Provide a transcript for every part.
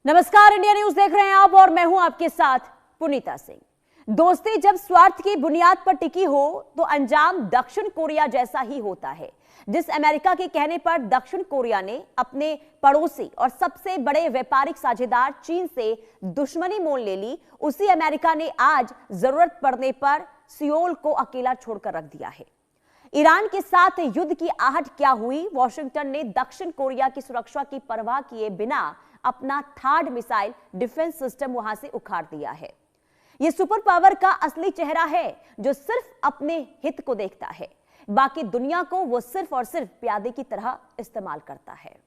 नमस्कार, India news देख रहे हैं आप और मैं हूं आपके साथ पुनीता सिंह। दोस्ती जब स्वार्थ की बुनियाद पर टिकी हो तो अंजाम दक्षिण कोरिया जैसा ही होता है। जिस अमेरिका के कहने पर दक्षिण कोरिया ने अपने पड़ोसी और सबसे बड़े व्यापारिक साझेदार चीन से दुश्मनी मोल ले ली, उसी अमेरिका ने आज जरूरत पड़ने पर सियोल को अकेला छोड़कर रख दिया है। ईरान के साथ युद्ध की आहट क्या हुई? वॉशिंगटन ने दक्षिण कोरिया की सुरक्षा की परवाह किए बिना अपना थर्ड मिसाइल डिफेंस सिस्टम वहां से उखाड़ दिया है। यह सुपर पावर का असली चेहरा है जो सिर्फ अपने हित को देखता है, बाकी दुनिया को वो सिर्फ और सिर्फ प्यादे की तरह इस्तेमाल करता है।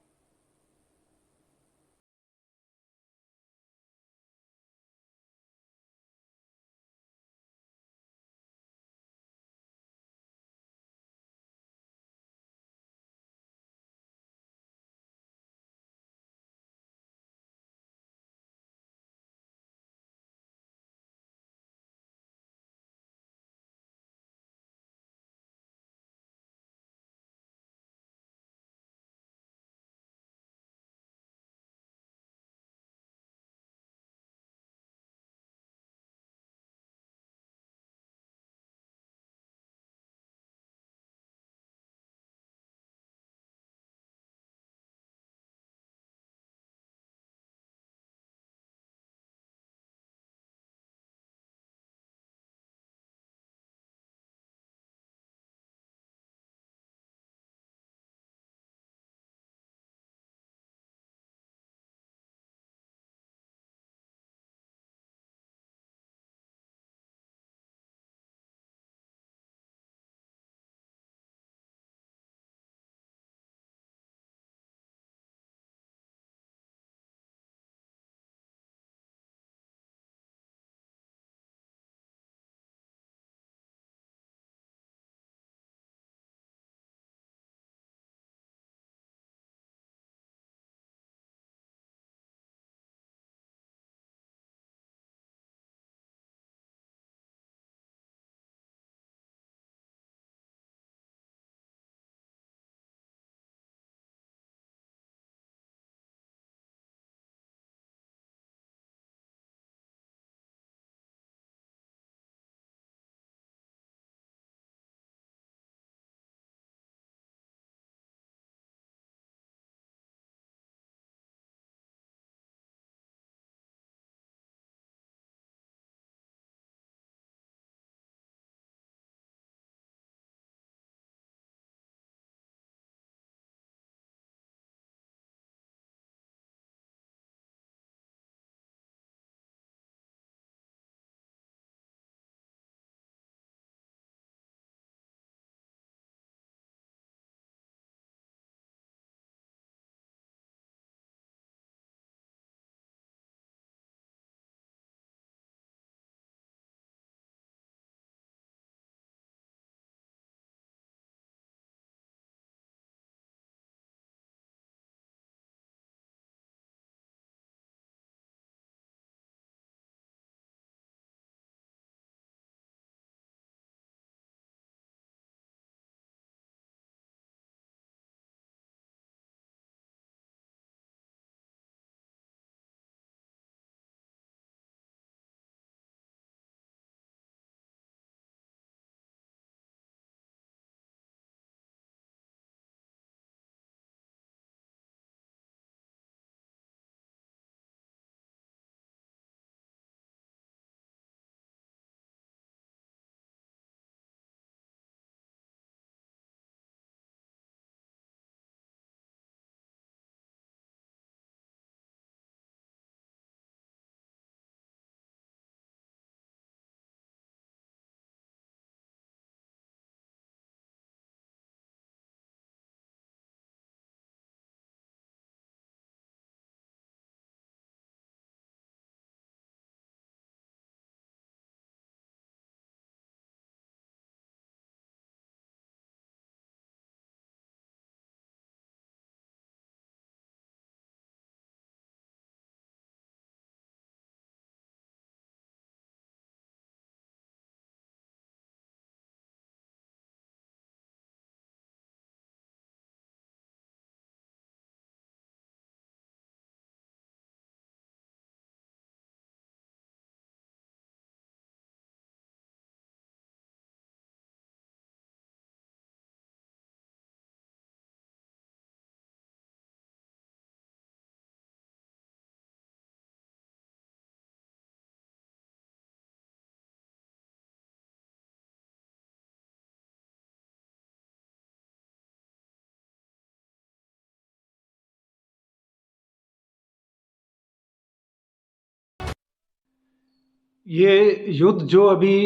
ये युद्ध जो अभी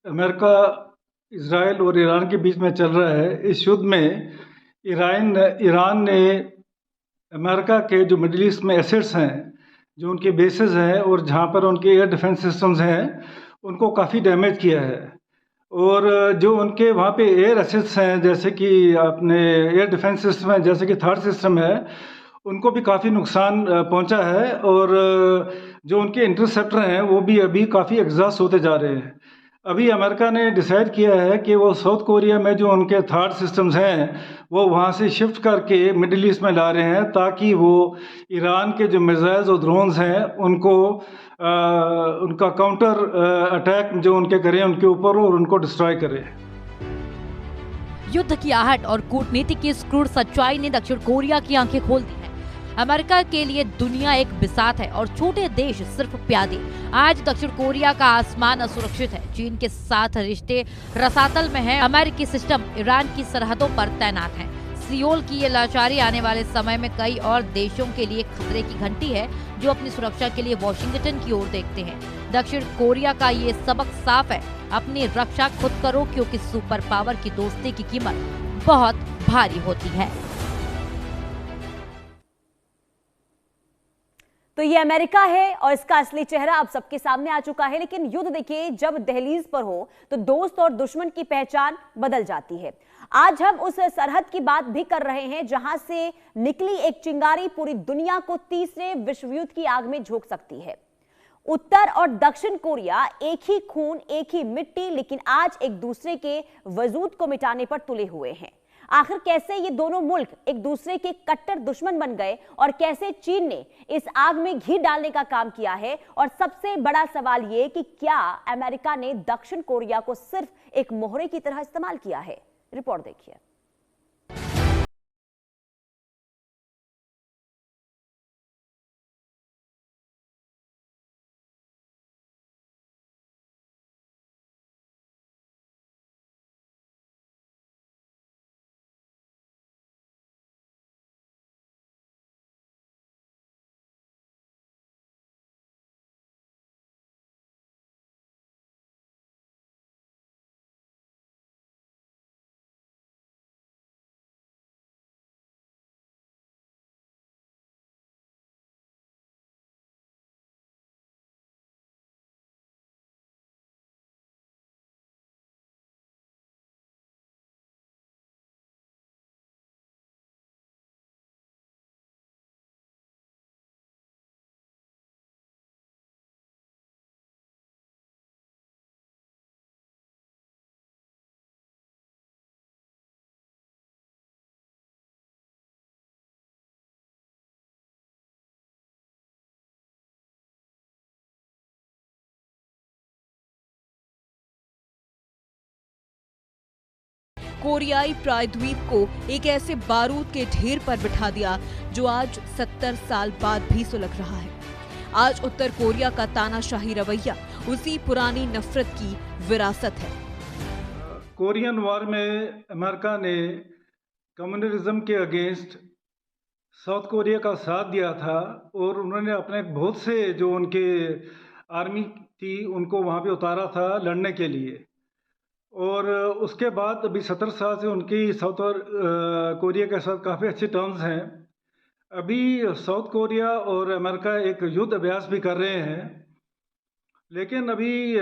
अमेरिका, इजराइल और ईरान के बीच में चल रहा है, इस युद्ध में ईरान ने अमेरिका के जो मिडिल ईस्ट में एसेट्स हैं, जो उनके बेसेस हैं और जहाँ पर उनके एयर डिफेंस सिस्टम्स हैं, उनको काफ़ी डैमेज किया है। और जो उनके वहाँ पे एयर एसेट्स हैं, जैसे कि अपने एयर डिफेंस सिस्टम है, जैसे कि थर्ड सिस्टम है, उनको भी काफ़ी नुकसान पहुँचा है। और जो उनके इंटरसेप्टर हैं वो भी अभी काफ़ी एग्जॉस्ट होते जा रहे हैं। अभी अमेरिका ने डिसाइड किया है कि वो साउथ कोरिया में जो उनके थर्ड सिस्टम्स हैं वो वहाँ से शिफ्ट करके मिडिल ईस्ट में ला रहे हैं, ताकि वो ईरान के जो मिसाइल्स और ड्रोन्स हैं उनको उनका काउंटर अटैक जो उनके करें उनके ऊपर और उनको डिस्ट्रॉय करें। युद्ध की आहट और कूटनीति की इस क्रूर सच्चाई ने दक्षिण कोरिया की आंखें खोल दी हैं। अमेरिका के लिए दुनिया एक बिसात है और छोटे देश सिर्फ प्यादे। आज दक्षिण कोरिया का आसमान असुरक्षित है। चीन के साथ रिश्ते रसातल में हैं। अमेरिकी सिस्टम ईरान की सरहदों पर तैनात है। सियोल की ये लाचारी आने वाले समय में कई और देशों के लिए खतरे की घंटी है, जो अपनी सुरक्षा के लिए वॉशिंगटन की ओर देखते हैं। दक्षिण कोरिया का ये सबक साफ है, अपनी रक्षा खुद करो, क्योंकि सुपर पावर की दोस्ती की कीमत बहुत भारी होती है। तो ये अमेरिका है और इसका असली चेहरा अब सबके सामने आ चुका है। लेकिन युद्ध देखिए जब दहलीज पर हो तो दोस्त और दुश्मन की पहचान बदल जाती है। आज हम उस सरहद की बात भी कर रहे हैं जहां से निकली एक चिंगारी पूरी दुनिया को तीसरे विश्व युद्ध की आग में झोंक सकती है। उत्तर और दक्षिण कोरिया एक ही खून, एक ही मिट्टी, लेकिन आज एक दूसरे के वजूद को मिटाने पर तुले हुए हैं। आखिर कैसे ये दोनों मुल्क एक दूसरे के कट्टर दुश्मन बन गए और कैसे चीन ने इस आग में घी डालने का काम किया है, और सबसे बड़ा सवाल ये कि क्या अमेरिका ने दक्षिण कोरिया को सिर्फ एक मोहरे की तरह इस्तेमाल किया है। रिपोर्ट देखिए। कोरियाई प्रायद्वीप को एक ऐसे बारूद के ढेर पर बिठा दिया जो आज 70 साल बाद भी सुलग रहा है। आज उत्तर कोरिया का तानाशाही रवैया उसी पुरानी नफरत की विरासत है। कोरियन वॉर में अमेरिका ने कम्युनलिज्म के अगेंस्ट साउथ कोरिया का साथ दिया था और उन्होंने अपने बहुत से जो उनके आर्मी थी उनको वहाँ पे उतारा था लड़ने के लिए। और उसके बाद अभी 70 साल से उनकी साउथ कोरिया के साथ काफ़ी अच्छे टर्म्स हैं। अभी साउथ कोरिया और अमेरिका एक युद्ध अभ्यास भी कर रहे हैं, लेकिन अभी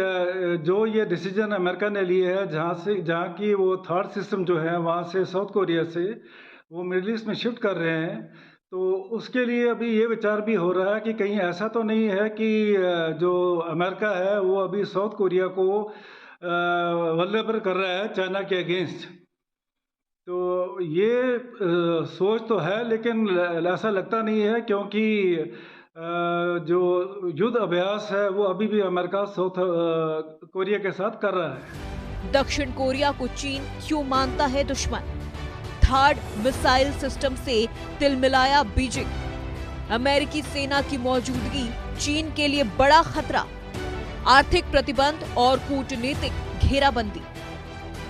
जो ये डिसीजन अमेरिका ने लिया है जहाँ की वो थर्ड सिस्टम जो है वहाँ से साउथ कोरिया से वो मिडिल ईस्ट में शिफ्ट कर रहे हैं, तो उसके लिए अभी ये विचार भी हो रहा है कि कहीं ऐसा तो नहीं है कि जो अमेरिका है वो अभी साउथ कोरिया को वल्नरेबल कर रहा है चाइना के अगेंस्ट। तो ये सोच तो है, लेकिन ऐसा लगता नहीं है, क्योंकि जो युद्ध अभ्यास है वो अभी भी अमेरिका साउथ कोरिया के साथ कर रहा है। दक्षिण कोरिया को चीन क्यों मानता है दुश्मन? थर्ड मिसाइल सिस्टम से तिलमिलाया बीजिंग। अमेरिकी सेना की मौजूदगी चीन के लिए बड़ा खतरा। आर्थिक प्रतिबंध और कूटनीतिक घेराबंदी।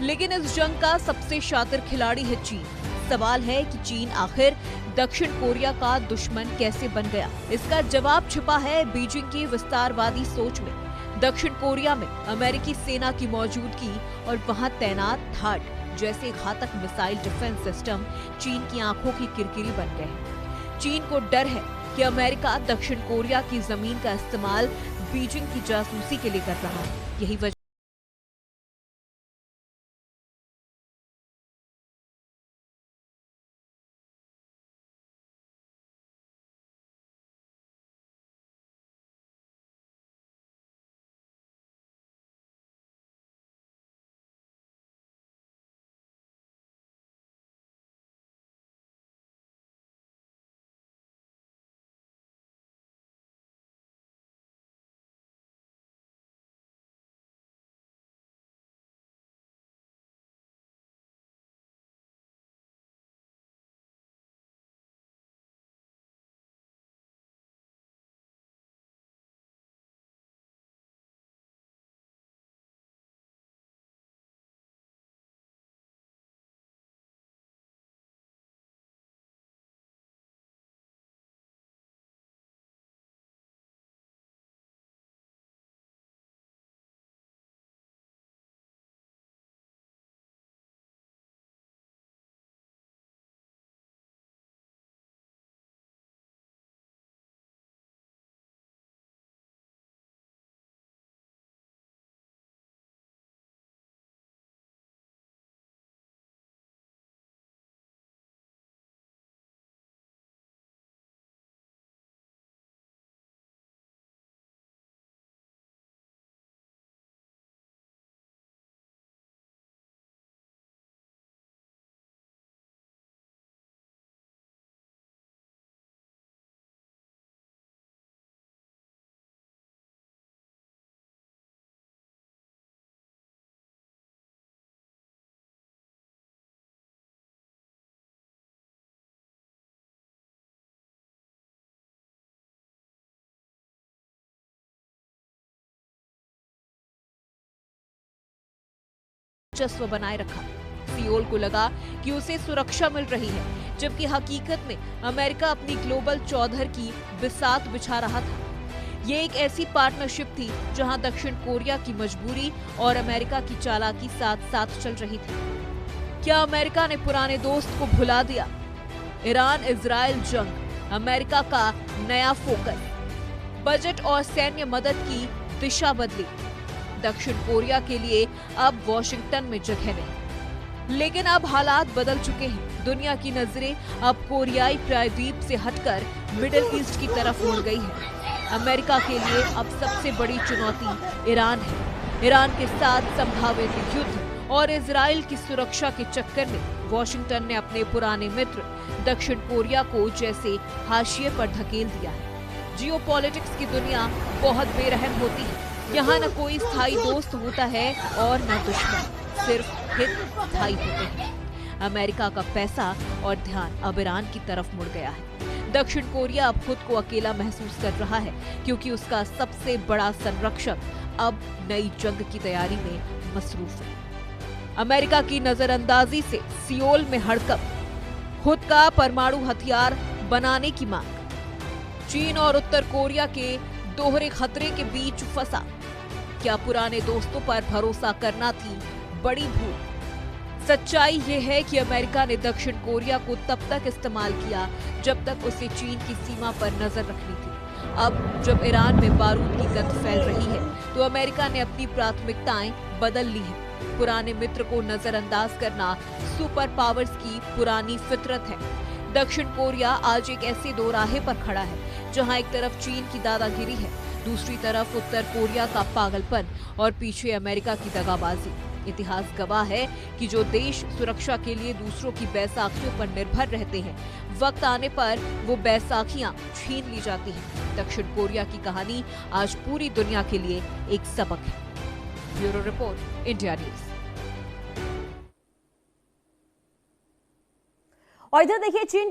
लेकिन इस जंग का सबसे शातिर खिलाड़ी है चीन। सवाल है कि चीन आखिर दक्षिण कोरिया का दुश्मन कैसे बन गया? इसका जवाब छिपा है बीजिंग की विस्तारवादी सोच में। दक्षिण कोरिया में अमेरिकी सेना की मौजूदगी और वहां तैनात थाड जैसे घातक मिसाइल डिफेंस सिस्टम चीन की आंखों की किरकिरी बन गए हैं। चीन को डर है कि अमेरिका दक्षिण कोरिया की जमीन का इस्तेमाल बीजिंग की जासूसी के लिए कर रहा है। यही वजह वर्चस्व बनाए रखा। सियोल को लगा कि उसे सुरक्षा मिल रही है, जबकि हकीकत में अमेरिका अपनी ग्लोबल चौधर की बिसात बिछा रहा था। ये एक ऐसी पार्टनरशिप थी जहां दक्षिण कोरिया की मजबूरी और अमेरिका की चालाकी साथ साथ चल रही थी। क्या अमेरिका ने पुराने दोस्त को भुला दिया? ईरान इजराइल जंग अमेरिका का नया फोकस, बजट और सैन्य मदद की दिशा बदली। दक्षिण कोरिया के लिए अब वॉशिंगटन में जगह नहीं। लेकिन अब हालात बदल चुके हैं। दुनिया की नजरें अब कोरियाई प्रायद्वीप से हटकर मिडिल ईस्ट की तरफ मुड़ गई है। अमेरिका के लिए अब सबसे बड़ी चुनौती ईरान है। ईरान के साथ संभावित युद्ध और इजराइल की सुरक्षा के चक्कर में वॉशिंगटन ने अपने पुराने मित्र दक्षिण कोरिया को जैसे हाशिए पर धकेल दिया है। जियोपॉलिटिक्स की दुनिया बहुत बेरहम होती है। यहाँ न कोई स्थायी दोस्त होता है और न दुश्मन, सिर्फ हित स्थायी होते हैं। अमेरिका का पैसा और ध्यान अब ईरान की तरफ मुड़ गया है। दक्षिण कोरिया अब खुद को अकेला महसूस कर रहा है, क्योंकि उसका सबसे बड़ा संरक्षक अब नई जंग की तैयारी में मसरूफ है। अमेरिका की नजरअंदाजी से सियोल में हड़कंप, खुद का परमाणु हथियार बनाने की मांग। चीन और उत्तर कोरिया के दोहरे खतरे के बीच फंसा। क्या पुराने दोस्तों पर भरोसा करना थी बड़ी भूल? सच्चाई ये है कि अमेरिका ने दक्षिण कोरिया को तब तक इस्तेमाल किया जब तक उसे चीन की सीमा पर नजर रखनी थी। अब जब ईरान में बारूद की गंध फैल रही है, तो अमेरिका ने अपनी प्राथमिकताएं बदल ली हैं। पुराने मित्र को नजरअंदाज करना सुपर पावर्स की पुरानी फितरत है। दक्षिण कोरिया आज एक ऐसे दोराहे पर खड़ा है जहां एक तरफ चीन की दादागिरी है, दूसरी तरफ उत्तर कोरिया का पागलपन और पीछे अमेरिका की दगाबाजी। इतिहास गवाह है कि जो देश सुरक्षा के लिए दूसरों की बैसाखियों पर निर्भर रहते हैं, वक्त आने पर वो बैसाखियां छीन ली जाती हैं। दक्षिण कोरिया की कहानी आज पूरी दुनिया के लिए एक सबक है। Bureau report, India news. और इधर देखिए, चीन